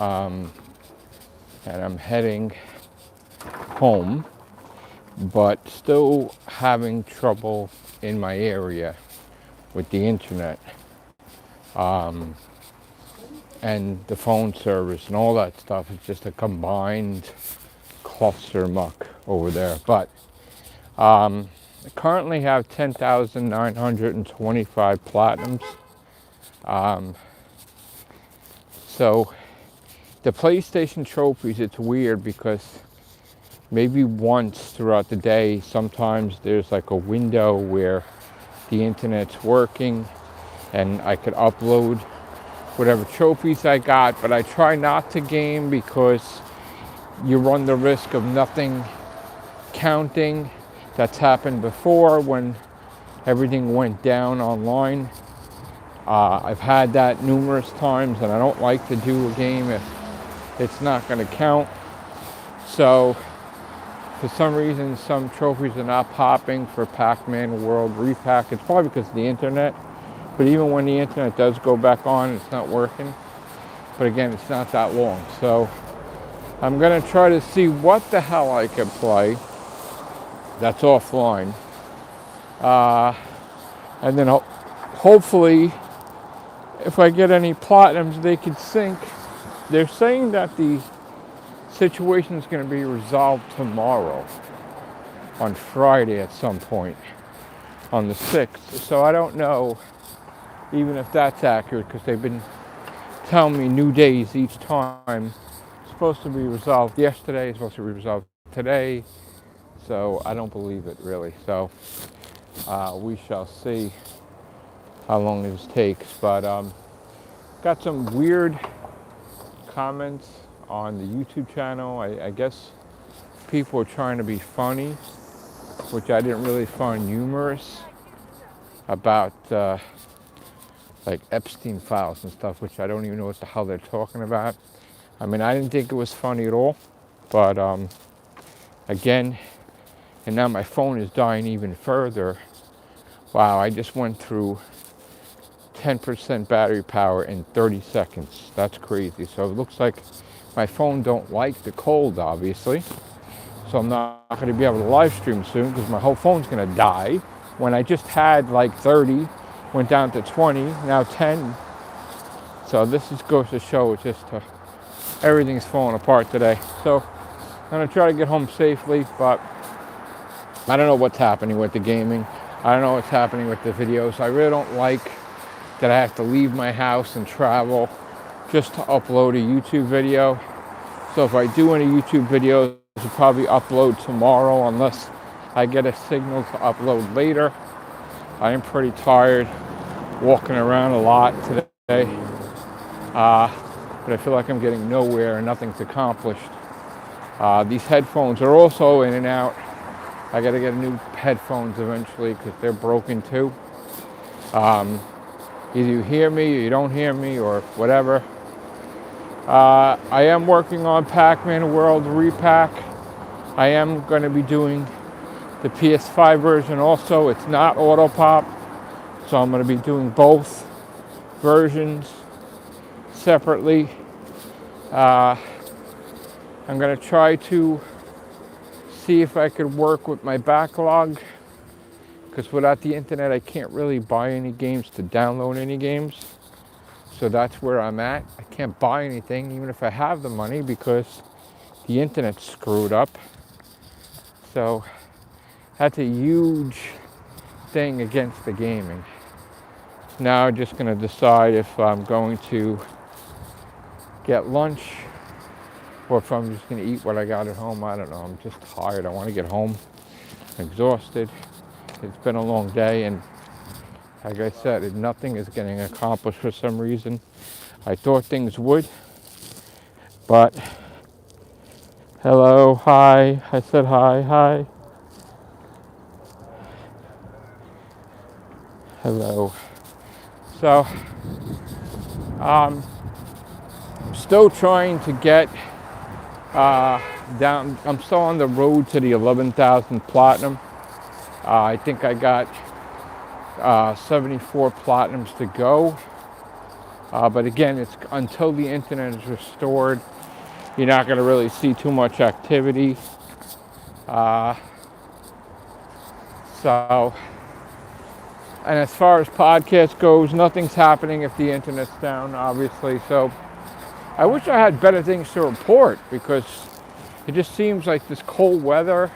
and I'm heading home, but still having trouble in my area with the internet, and the phone service and all that stuff. It's just a combined cluster muck over there. But I currently have 10,925 platinums. So the PlayStation trophies, it's weird because maybe once throughout the day, sometimes there's like a window where the internet's working and I could upload whatever trophies I got, but I try not to game because you run the risk of nothing counting. That's happened before when everything went down online. I've had that numerous times, and I don't like to do a game if it's not going to count. So for some reason, some trophies are not popping for Pac-Man World Repack. It's probably because of the internet. But even when the internet does go back on, it's not working. But again, it's not that long. So I'm going to try to see what the hell I can play that's offline. And then hopefully, if I get any platinums, they could sync. They're saying that the situation is going to be resolved tomorrow, on Friday at some point, on the 6th. So I don't know even if that's accurate, because they've been telling me new days each time. It's supposed to be resolved yesterday, it's supposed to be resolved today. So I don't believe it really. So we shall see how long this takes. But got some weird comments on the YouTube channel. I guess people are trying to be funny, which I didn't really find humorous, about like Epstein files and stuff, which I don't even know what the hell they're talking about. I mean, I didn't think it was funny at all, but again, and now my phone is dying even further. Wow, I just went through 10% battery power in 30 seconds. That's crazy. So it looks like my phone don't like the cold, obviously. So I'm not going to be able to live stream soon because my whole phone's going to die. When I just had like 30, went down to 20, now 10. So this just goes to show it's just everything's falling apart today. So I'm going to try to get home safely, but I don't know what's happening with the gaming. I don't know what's happening with the videos. I really don't like that I have to leave my house and travel just to upload a YouTube video. So if I do any YouTube videos, I'll probably upload tomorrow unless I get a signal to upload later. I am pretty tired, walking around a lot today. But I feel like I'm getting nowhere and nothing's accomplished. These headphones are also in and out. I gotta get new headphones eventually because they're broken too. Either you hear me or you don't hear me or whatever. I am working on Pac-Man World Repack. I am going to be doing the PS5 version also. It's not auto pop, so I'm going to be doing both versions separately. I'm going to try to see if I could work with my backlog, because without the internet I can't really buy any games to download any games. So that's where I'm at. I can't buy anything even if I have the money because the internet's screwed up. So that's a huge thing against the gaming. Now I'm just going to decide if I'm going to get lunch or if I'm just going to eat what I got at home. I don't know. I'm just tired. I want to get home. I'm exhausted. It's been a long day, and like I said, nothing is getting accomplished for some reason. I thought things would, but hello, hi. I said hi, hi. Hello. So, I'm still trying to get down. I'm still on the road to the 11,000 platinum. I think I got 74 platinums to go. But again, it's until the internet is restored, you're not going to really see too much activity. Uh, so, and as far as podcast goes, nothing's happening if the internet's down, obviously. So I wish I had better things to report, because it just seems like this cold weather,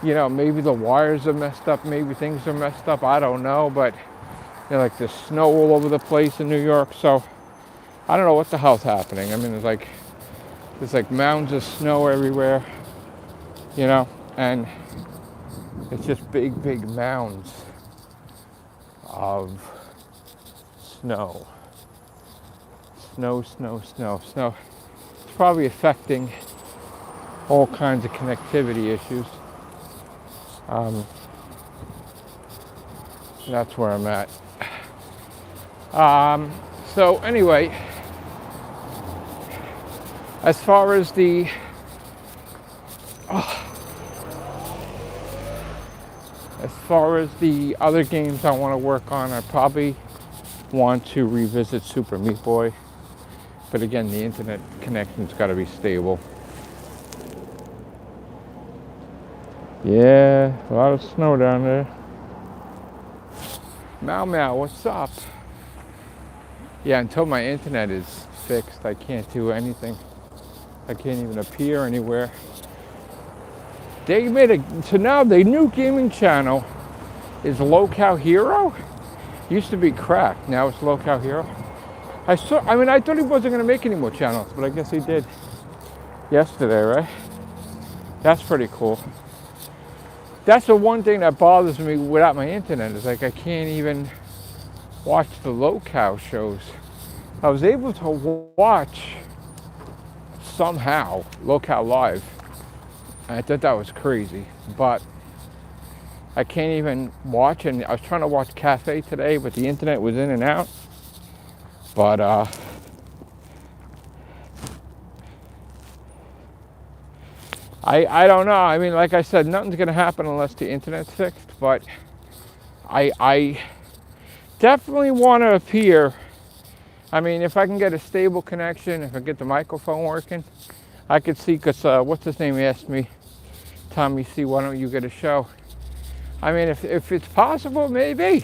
maybe the wires are messed up, maybe things are messed up, I don't know, but like there's snow all over the place in New York, so I don't know what the hell's happening. I mean, there's like mounds of snow everywhere, and it's just big, big mounds of snow. Snow. It's probably affecting all kinds of connectivity issues. That's where I'm at. So anyway, as far as the other games I want to work on, I probably want to revisit Super Meat Boy. But again, the internet connection's got to be stable. Yeah, a lot of snow down there. Meow, what's up? Yeah, until my internet is fixed, I can't do anything. I can't even appear anywhere. So now the new gaming channel is Local Hero. Used to be Crack, now it's Local Hero. I thought he wasn't going to make any more channels, but I guess he did yesterday, right? That's pretty cool. That's the one thing that bothers me without my internet, is like I can't even watch the Local shows. I was able to watch somehow Local Live. I thought that was crazy, but I can't even watch. And I was trying to watch Cafe today, but the internet was in and out. But I don't know. I mean, like I said, nothing's gonna happen unless the internet's fixed. But I definitely want to appear. I mean, if I can get a stable connection, if I get the microphone working, I could see. Cause what's his name asked me, Tommy C, why don't you get a show? I mean, if it's possible, maybe.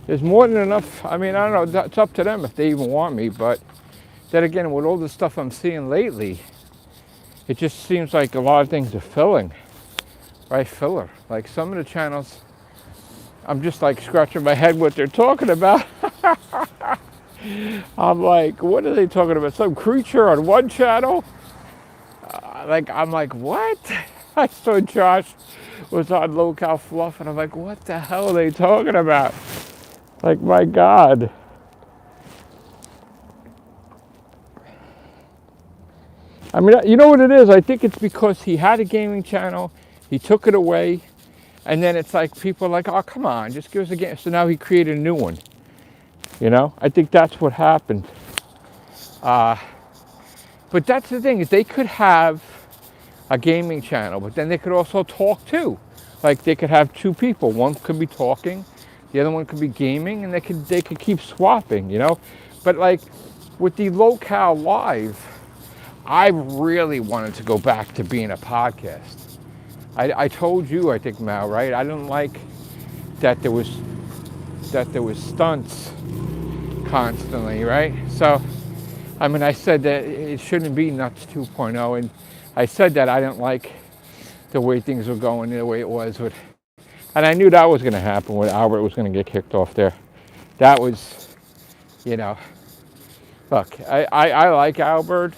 There's more than enough. I mean, I don't know. It's up to them if they even want me. But then again, with all the stuff I'm seeing lately, it just seems like a lot of things are filling. Right? Filler. Like some of the channels, I'm just like scratching my head what they're talking about. I'm like, what are they talking about? Some creature on one channel? I'm like, what? I saw Josh was on Local Fluff, and I'm like, what the hell are they talking about? Like, my God. I mean, you know what it is? I think it's because he had a gaming channel, he took it away, and then it's like people are like, oh, come on, just give us a game. So now he created a new one. I think that's what happened. But that's the thing, is they could have a gaming channel, but then they could also talk too. Like they could have two people. One could be talking, the other one could be gaming, and they could keep swapping, But like with the Local Live, I really wanted to go back to being a podcast. I told you, I think, Mal, right? I didn't like that there was stunts constantly, right? So, I mean, I said that it shouldn't be Nuts 2.0, and I said that I didn't like the way things were going, the way it was with, and I knew that was going to happen, when Albert was going to get kicked off there. That was, look, I like Albert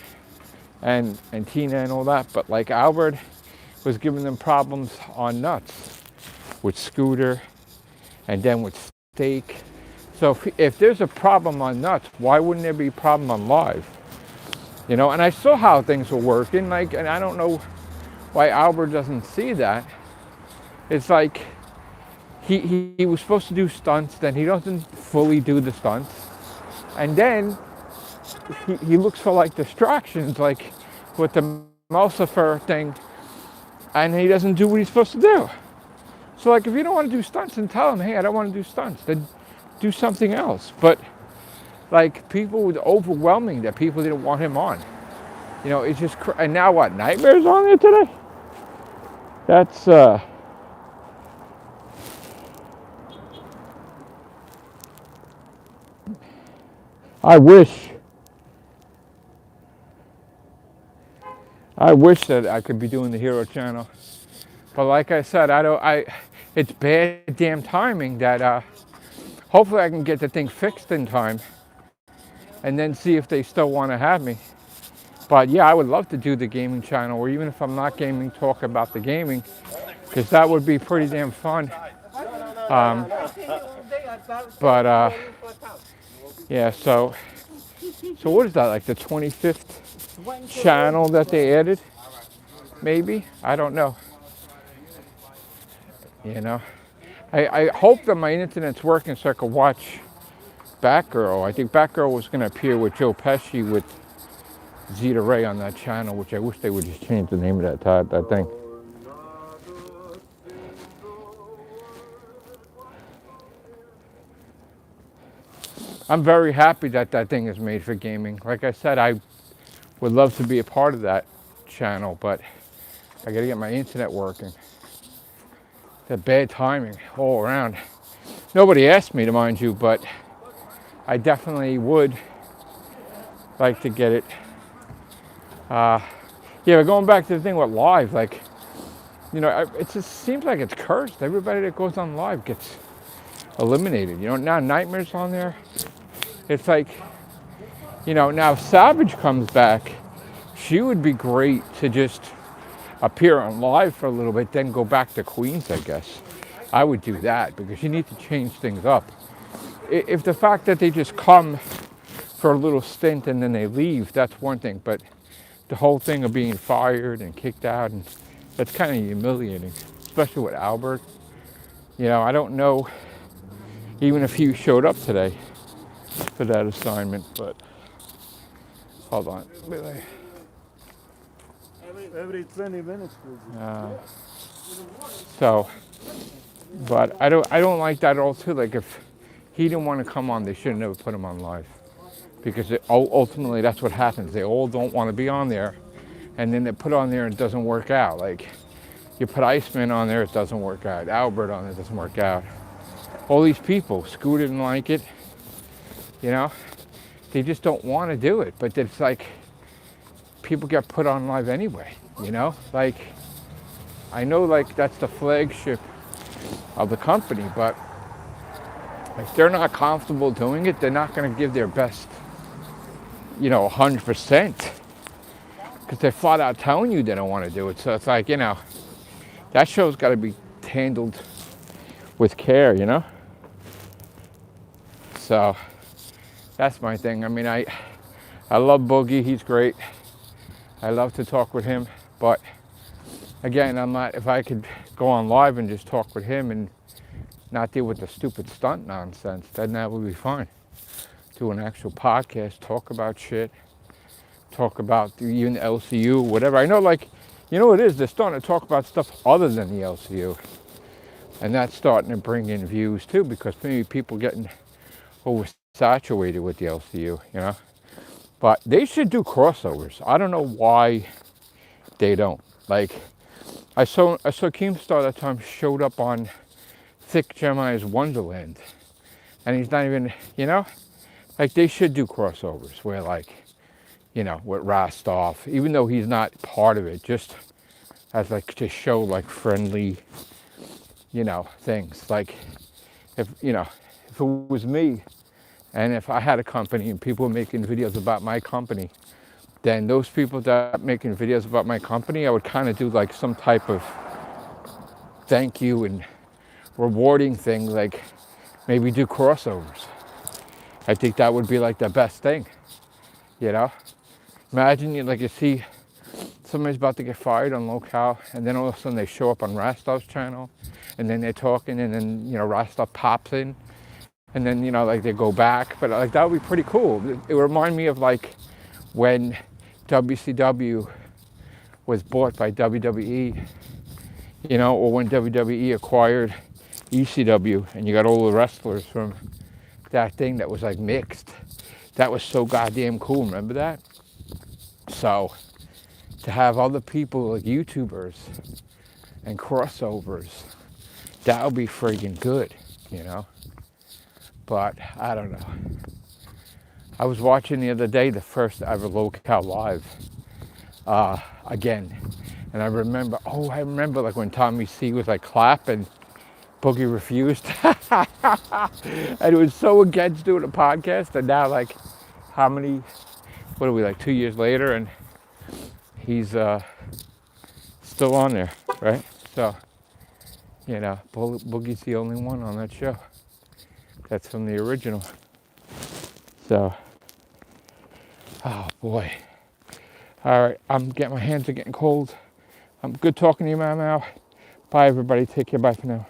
and Tina and all that, but like Albert was giving them problems on Nuts with Scooter and then with Steak. So if there's a problem on Nuts, why wouldn't there be a problem on Live? And I saw how things were working, and I don't know why Albert doesn't see that. It's like he was supposed to do stunts, then he doesn't fully do the stunts, and then he looks for like distractions, like with the Mulcifer thing, and he doesn't do what he's supposed to do. So like, if you don't want to do stunts, then tell him, hey, I don't want to do stunts, then do something else. But like people were overwhelming that people didn't want him on. You know, it's just, and now what, Nightmare's on there today? That's, I wish that I could be doing the Hero channel. But like I said, it's bad damn timing that, hopefully I can get the thing fixed in time and then see if they still want to have me. But yeah, I would love to do the gaming channel, or even if I'm not gaming, talk about the gaming, because that would be pretty damn fun. But yeah, so what is that, like the 25th channel that they added? Maybe? I don't know. You know? I hope that my internet's working so I can watch Batgirl. I think Batgirl was going to appear with Joe Pesci with Zeta Ray on that channel, which I wish they would just change the name of that thing. I'm very happy that that thing is made for gaming. Like I said, I would love to be a part of that channel, but I gotta get my internet working. The bad timing all around. Nobody asked me to, mind you, but I definitely would like to get it. Yeah, but going back to the thing with live, like, you know, it just seems like it's cursed. Everybody that goes on live gets eliminated. You know, now Nightmare's on there. It's like, you know, now if Savage comes back, she would be great to just appear on live for a little bit, then go back to Queens, I guess. I would do that, because you need to change things up. If the fact that they just come for a little stint and then they leave, that's one thing, but the whole thing of being fired and kicked out, and that's kind of humiliating, especially with Albert. You know, I don't know even if he showed up today for that assignment, but hold on. Every 20 minutes. So, but I don't like that at all too. Like, if he didn't want to come on, they should have never put him on live, because ultimately that's what happens. They all don't want to be on there, and then they put on there and it doesn't work out. Like, you put Iceman on there, it doesn't work out. Albert on there, it doesn't work out. All these people, Scooter didn't like it. You know, they just don't want to do it. But it's like, people get put on live anyway, you know? Like, I know, like, that's the flagship of the company, but if they're not comfortable doing it, they're not going to give their best, you know, 100%. Because they're flat out telling you they don't want to do it. So it's like, you know, that show's got to be handled with care, you know? So that's my thing. I mean, I love Boogie. He's great. I love to talk with him. But again, I'm not, if I could go on live and just talk with him and not deal with the stupid stunt nonsense, then that would be fine. Do an actual podcast, talk about shit, talk about even the LCU, whatever. I know, like, you know what it is? They're starting to talk about stuff other than the LCU. And that's starting to bring in views too, because maybe people getting oversaturated with the LCU, you know? But they should do crossovers. I don't know why they don't. Like, I saw Keemstar that time showed up on Thick Gemini's Wonderland. And he's not even, you know? Like, they should do crossovers where, like, you know, with Rostov, even though he's not part of it, just as, like, to show, like, friendly, you know, things. Like, if, you know, if it was me, and if I had a company and people were making videos about my company, then those people that are making videos about my company, I would kind of do like some type of thank you and rewarding thing, like maybe do crossovers. I think that would be like the best thing, you know? Imagine you see somebody's about to get fired on Locale, and then all of a sudden they show up on Rostov's channel, and then they're talking, and then, you know, Rostov pops in, and then, you know, like they go back. But like, that would be pretty cool. It would remind me of like when WCW was bought by WWE, you know, or when WWE acquired ECW, and you got all the wrestlers from that thing that was like mixed. That was so goddamn cool. Remember that? So to have other people like YouTubers and crossovers, that would be friggin' good, you know? But I don't know. I was watching the other day the first ever Local Live again. And I remember like when Tommy C was like clapping, Boogie refused. And it was so against doing a podcast. And now like how many, what are we, like 2 years later, and he's still on there, right? So, you know, Boogie's the only one on that show. That's from the original. So, oh boy. All right, my hands are getting cold. I'm good talking to you, Mau. Bye, everybody. Take care. Bye for now.